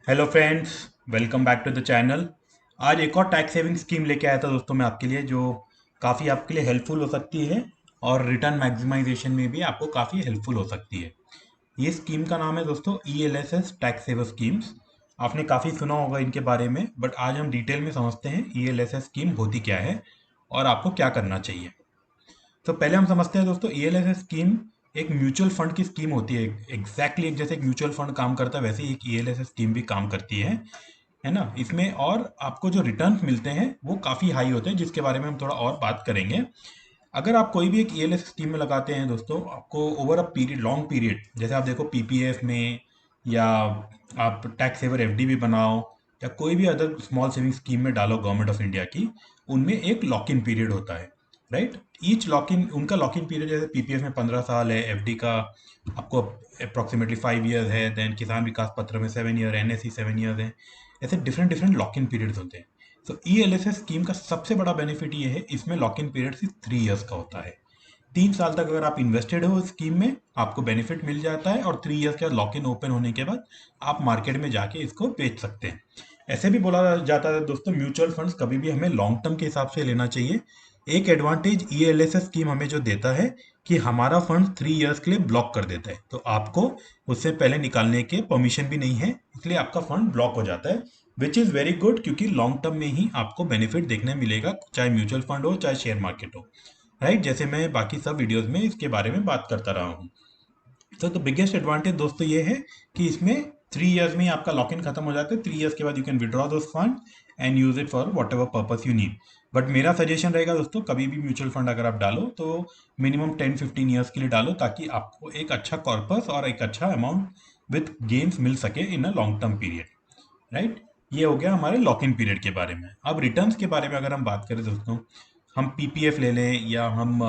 Hello friends, welcome back to the channel. आज एक और टैक्स सेविंग स्कीम लेके आया था दोस्तों मैं आपके लिए, जो काफ़ी आपके लिए हेल्पफुल हो सकती है और रिटर्न मैक्सिमाइजेशन में भी आपको काफ़ी हेल्पफुल हो सकती है। ये स्कीम का नाम है दोस्तों ELSS टैक्स सेवर स्कीम्स। आपने काफ़ी सुना होगा इनके बारे में, बट आज हम डिटेल में समझते हैं ELSS स्कीम होती क्या है और आपको क्या करना चाहिए। तो पहले हम समझते हैं दोस्तों, ELSS स्कीम एक म्यूचुअल फंड की स्कीम होती है। एग्जैक्टली एक जैसे एक म्यूचुअल फंड काम करता है, वैसे ही एक ELSS स्कीम भी काम करती है ना। इसमें और आपको जो रिटर्न मिलते हैं वो काफ़ी हाई होते हैं, जिसके बारे में हम थोड़ा और बात करेंगे। अगर आप कोई भी एक ELSS स्कीम में लगाते हैं दोस्तों, आपको over a period, long period, जैसे आप देखो PPF में, या आप टैक्स सेवर FD भी बनाओ, या कोई भी अदर स्मॉल सेविंग स्कीम में डालो गवर्नमेंट ऑफ इंडिया की, उनमें एक लॉक इन पीरियड होता है। राइट। ईच लॉक इन, उनका लॉक इन पीरियड जैसे PPF में 15 साल है, FD का आपको अप्रोक्सीमेटली 5 ईयर्स है, देन किसान विकास पत्र में 7 ईयर, NSE 7 ईयर्स है। ऐसे different different lock in periods होते हैं। तो ELSS स्कीम का सबसे बड़ा बेनिफिट ये है, इसमें लॉक इन पीरियड सिर्फ 3 ईयर्स का होता है। 3 साल तक अगर आप इन्वेस्टेड हो स्कीम में, आपको बेनिफिट मिल जाता है, और 3 ईयर्स के बाद लॉक इन ओपन होने के बाद आप मार्केट में जाके इसको बेच सकते हैं। ऐसे भी बोला जाता है दोस्तों, म्यूचुअल फंड्स कभी भी हमें लॉन्ग टर्म के हिसाब से लेना चाहिए। एक एडवांटेज ELSS स्कीम हमें जो देता है कि हमारा फंड 3 ईयर्स के लिए ब्लॉक कर देता है, तो आपको उससे पहले निकालने के परमिशन भी नहीं है, इसलिए आपका फंड ब्लॉक हो जाता है। विच इज़ वेरी गुड, क्योंकि लॉन्ग टर्म में ही आपको बेनिफिट देखने मिलेगा, चाहे म्यूचुअल फंड हो चाहे शेयर मार्केट हो। राइट, जैसे मैं बाकी सब वीडियोस में इसके बारे में बात करता रहा हूँ। तो द बिगेस्ट एडवांटेज दोस्तों ये है कि इसमें 3 ईयर्स में ही आपका लॉक इन खत्म हो जाता है। 3 ईयर्स के बाद you can withdraw those fund and use it for what ever purpose you need. But मेरा सजेशन रहेगा दोस्तों, कभी भी म्यूचुअल फंड अगर आप डालो तो मिनिमम 10-15 ईयर्स के लिए डालो, ताकि आपको एक अच्छा कॉर्पस और एक अच्छा अमाउंट विथ गेन्स मिल सके in a long term period. Right. ये हो गया हमारे लॉक इन पीरियड के बारे में। अब रिटर्न्स के बारे में अगर हम बात करें दोस्तों, हम PPF ले लें या हम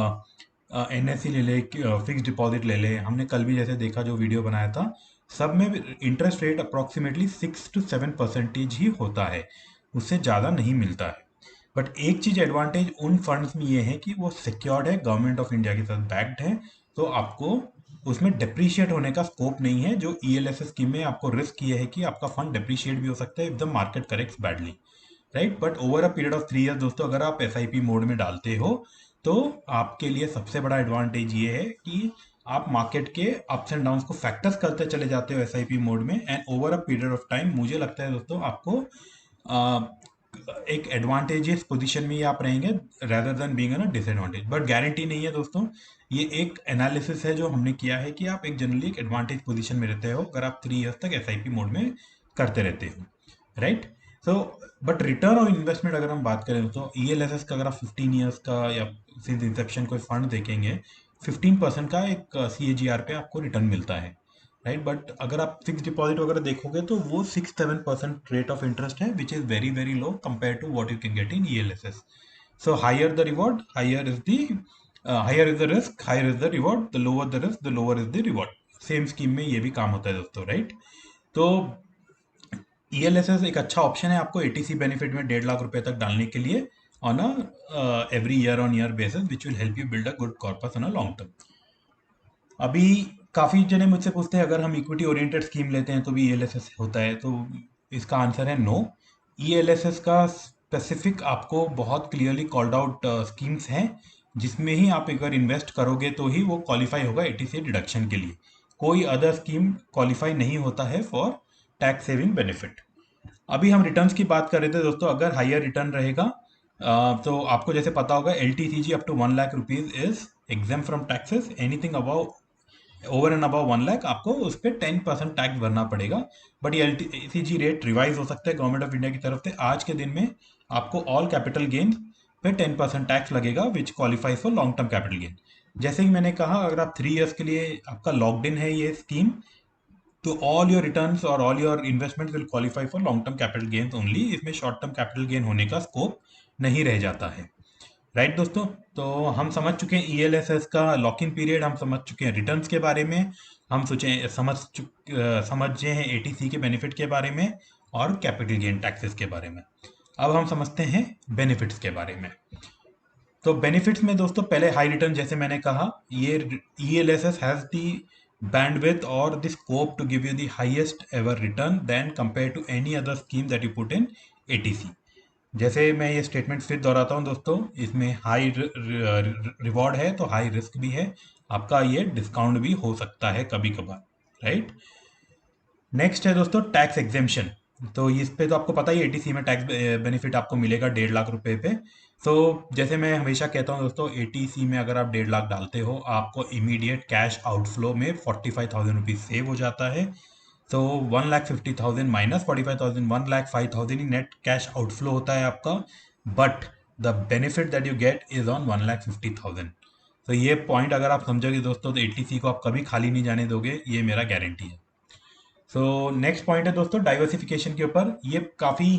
NSE ले लें, फिक्स डिपॉजिट ले लें, हमने कल भी जैसे देखा, जो वीडियो बनाया था, सब में इंटरेस्ट रेट अप्रोक्सीमेटली 6 to 7% ही होता है, उससे ज़्यादा नहीं मिलता है। बट एक चीज़ एडवांटेज उन फंड्स में ये है कि वो सिक्योर्ड है, गवर्नमेंट ऑफ इंडिया के साथ बैक्ड है, तो आपको उसमें डिप्रिशिएट होने का स्कोप नहीं है। जो ELSS स्कीम में आपको रिस्क ये है कि आपका फंड डिप्रिशिएट भी हो सकता है if the market corrects badly. Right. But over a period of 3 years दोस्तों, अगर आप SIP मोड में डालते हो, तो आपके लिए सबसे बड़ा एडवांटेज ये है कि आप मार्केट के अप्स एंड डाउन्स को फैक्टर्स करते चले जाते हो SIP मोड में, and over a period of time मुझे लगता है दोस्तों आपको एक एडवांटेजियस पोजीशन में ही आप रहेंगे, rather then being a disadvantage. But guarantee नहीं है दोस्तों, ये एक एनालिसिस है जो हमने किया है कि आप एक जनरली एक एडवांटेज पोजीशन में रहते हो अगर आप 3 ईयर्स तक SIP मोड में करते रहते हो। Right. So but return on investment अगर हम बात करें तो ELSS का, अगर आप 15 ईयर्स का या सिंस इंसेप्शन कोई फंड देखेंगे, 15% का एक CAGR पे आपको रिटर्न मिलता है। राइट। बट अगर आप फिक्स डिपॉजिट वगैरह देखोगे तो वो 6-7% रेट ऑफ इंटरेस्ट है, which is very very low compare to what you can get in ELSS। So higher the reward, higher is the risk, higher is the reward, the lower the risk, the lower is the reward. Same scheme में ये भी काम होता है दोस्तों। Right. तो ELSS एक अच्छा ऑप्शन है आपको ATC बेनिफिट में 1.5 लाख रुपए तक डालने के लिए, on a every year on year basis, which will help you build a good corpus on a long term. अभी काफी जने मुझसे पूछते हैं, अगर हम इक्विटी ओरिएंटेड स्कीम लेते हैं तो भी ELSS होता है, तो इसका आंसर है नो। ELSS का स्पेसिफिक आपको बहुत क्लियरली कॉल्ड आउट स्कीम्स हैं, जिसमें ही आप अगर इन्वेस्ट करोगे तो ही वो क्वालिफाई होगा ATC डिडक्शन के लिए। कोई अदर स्कीम क्वालिफाई नहीं होता है फॉर टैक्स सेविंग बेनिफिट। अभी हम रिटर्न्स की बात कर रहे थे दोस्तों, अगर हायर रिटर्न रहेगा, तो आपको जैसे पता होगा LTCG up to 1 lakh rupees is exempt from taxes. Anything above, over and above 1 lakh, आपको उस पर 10% टैक्स भरना पड़ेगा। बट ये LTCG रेट रिवाइज हो सकता है गवर्नमेंट ऑफ इंडिया की तरफ से। आज के दिन में आपको ऑल कैपिटल गेन पे 10% टैक्स लगेगा, which qualifies for long term capital gain. जैसे कि मैंने कहा, अगर आप 3 ईयर्स के लिए आपका लॉक्ड इन है ये स्कीम, तो ऑल योर रिटर्न्स और all your investment will qualify for long term capital gain only. इसमें शॉर्ट टर्म कैपिटल गेन होने का स्कोप नहीं रह जाता है। राइट दोस्तों। तो हम समझ चुके हैं ELSS का लॉक इन पीरियड, हम समझ चुके हैं रिटर्न्स के बारे में, हम समझे हैं ATC के बेनिफिट के बारे में और कैपिटल गेन टैक्सेस के बारे में। अब हम समझते हैं बेनिफिट्स के बारे में। तो बेनिफिट्स में दोस्तों, पहले हाई रिटर्न, जैसे मैंने कहा, ये ELSS has the bandwidth or the scope to give you the highest ever return than compared to any other scheme that you put in ATC। जैसे मैं ये स्टेटमेंट फिर दोहराता हूँ दोस्तों, इसमें हाई रिवॉर्ड है तो हाई रिस्क भी है, आपका ये डिस्काउंट भी हो सकता है कभी कभार, राइट। नेक्स्ट है दोस्तों टैक्स एग्जेम्पशन। तो इस पे तो आपको पता ही, एटीसी में टैक्स बेनिफिट आपको मिलेगा 1.5 लाख रुपए पे। तो जैसे मैं हमेशा कहता हूँ दोस्तों, एटीसी में अगर आप 1.5 लाख डालते हो, आपको इमीडिएट कैश आउटफ्लो में 45,000 रुपीज सेव हो जाता है। तो 1,50,000 माइनस 45,000, 1,05,000 ही नेट कैश आउटफ्लो होता है आपका, but the benefit that you get is on 1,50,000। तो ये पॉइंट अगर आप समझोगे दोस्तों, तो एटीसी को आप कभी खाली नहीं जाने दोगे, ये मेरा गारंटी है। सो नेक्स्ट पॉइंट है दोस्तों डाइवर्सिफिकेशन के ऊपर। ये काफ़ी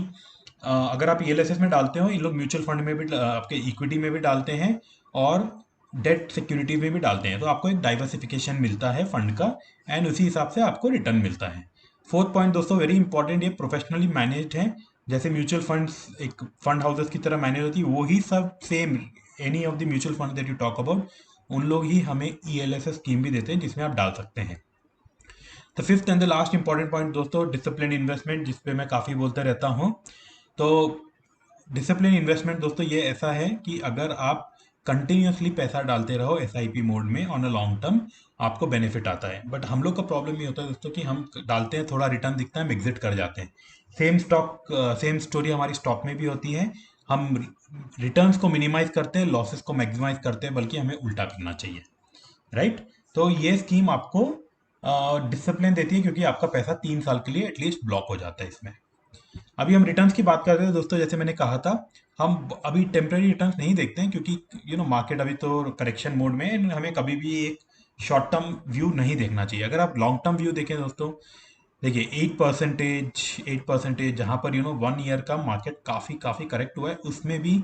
अगर आप ईएलएसएस में डालते हो, इन लोग म्यूचुअल फंड में भी आपके इक्विटी में भी डालते हैं और डेट सिक्योरिटी में भी डालते हैं, तो आपको एक डाइवर्सिफिकेशन मिलता है फंड का, एंड उसी हिसाब से आपको रिटर्न मिलता है। फोर्थ पॉइंट दोस्तों वेरी इंपॉर्टेंट, ये प्रोफेशनली मैनेज्ड है। जैसे म्यूचुअल फंड्स एक फंड हाउसेस की तरह मैनेज होती है, वही सब same any of the mutual fund that you talk about, उन लोग ही हमें ईएलएसएस स्कीम भी देते हैं जिसमें आप डाल सकते हैं। तो fifth and the last important point दोस्तों, डिसिप्लिन इन्वेस्टमेंट, जिस पे मैं काफ़ी बोलता रहता हूँ। तो डिसिप्लिन इन्वेस्टमेंट दोस्तों ये ऐसा है कि अगर आप कंटिन्यूसली पैसा डालते रहो एसआईपी मोड में ऑन अ लॉन्ग टर्म, आपको बेनिफिट आता है। बट हम लोग का प्रॉब्लम ये होता है दोस्तों कि हम डालते हैं, थोड़ा रिटर्न दिखता है, हम एग्जिट कर जाते हैं। सेम स्टोरी हमारी स्टॉक में भी होती है। हम रिटर्न्स को मिनिमाइज करते हैं, लॉसेस को मैक्सिमाइज करते हैं, बल्कि हमें उल्टा करना चाहिए, राइट। तो ये स्कीम आपको डिसिप्लिन देती है, क्योंकि आपका पैसा 3 साल के लिए एटलीस्ट ब्लॉक हो जाता है इसमें। अभी हम रिटर्न्स की बात कर रहे थे दोस्तों, जैसे मैंने कहा था, हम अभी टेम्पररी रिटर्न्स नहीं देखते हैं, क्योंकि मार्केट अभी तो करेक्शन मोड में है, हमें कभी भी एक शॉर्ट टर्म व्यू नहीं देखना चाहिए। अगर आप लॉन्ग टर्म व्यू देखें दोस्तों, देखिए 8% जहाँ पर 1 ईयर का मार्केट काफ़ी काफ़ी करेक्ट हुआ है, उसमें भी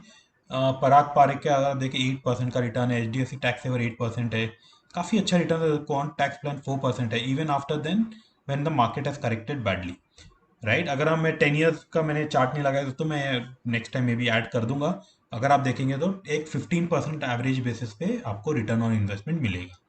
पराग पारेख के अगर देखें 8% का रिटर्न है, एचडीएफसी टैक्स सेवर 8% है, काफ़ी अच्छा रिटर्न है। कौन टैक्स प्लान 4% है, even after then when the market has corrected badly, right. अगर हम मैं 10 ईयर्स का मैंने चार्ट नहीं लगाया दोस्तों, मैं नेक्स्ट टाइम में भी ऐड कर दूंगा। अगर आप देखेंगे तो एक 15% एवरेज बेसिस पे आपको रिटर्न ऑन इन्वेस्टमेंट मिलेगा।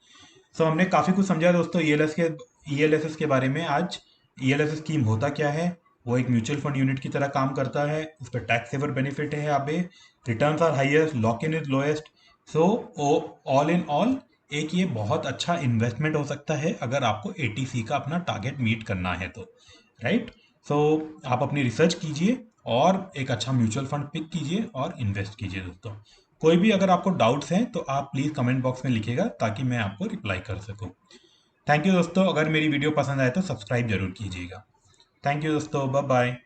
सो हमने काफ़ी कुछ समझा दोस्तों ईएलएसएस के बारे में आज। ईएलएसएस स्कीम होता क्या है, वो एक म्यूचुअल फंड यूनिट की तरह काम करता है, उस पर टैक्स सेवर बेनिफिट है, यहाँ पे returns are highest, lock in is lowest. So all in all एक ये बहुत अच्छा इन्वेस्टमेंट हो सकता है अगर आपको एटीसी का अपना टारगेट मीट करना है तो, राइट। सो आप अपनी रिसर्च कीजिए और एक अच्छा म्यूचुअल फंड पिक कीजिए और इन्वेस्ट कीजिए दोस्तों। कोई भी अगर आपको डाउट्स हैं तो आप प्लीज़ कमेंट बॉक्स में लिखिएगा, ताकि मैं आपको रिप्लाई कर सकूं। थैंक यू दोस्तों, अगर मेरी वीडियो पसंद आए तो सब्सक्राइब जरूर कीजिएगा। थैंक यू दोस्तों, बाय बाय।